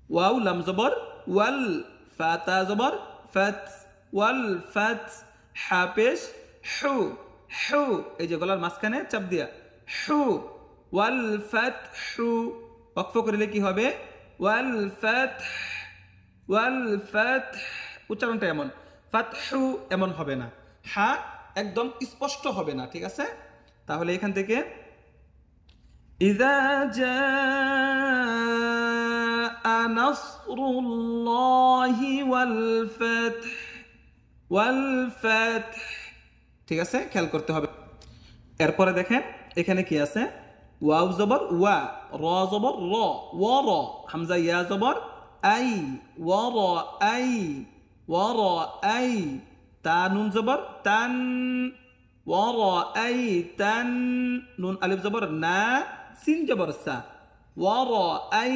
Wow লাম জবর ওয়াল, ফাতা জবর ফাত, ওয়াল ফাত। হা পেশ হু, হু, এই যে গলার মাঝখানে চাপ দিয়া হু, ওয়াল ফাত হু। ওয়াকফ করিলে কি হবে? ওয়াল ফাত, ওয়াল ফাত। উচ্চারণটা এমন, ফাতহু এমন হবে না, হা একদম স্পষ্ট হবে না, ঠিক আছে? তাহলে এখান থেকে ইযা জাআ নাসরুল্লাহি ওয়াল ফাতহ, ওয়াল ফাতহ, ঠিক আছে? খেয়াল করতে হবে। এরপরে দেখেন এখানে কি আছে? ওয়াও জবর ওয়া, র জবর র, ওয়া র, হামজা ইয়া জবর আই, ওয়া র আই, ওয়া র আই। তা নুন জবর তান, ওয়া র আই তান। নুন আলিফ জবর না, সিন জবর সা, ওয়া র আই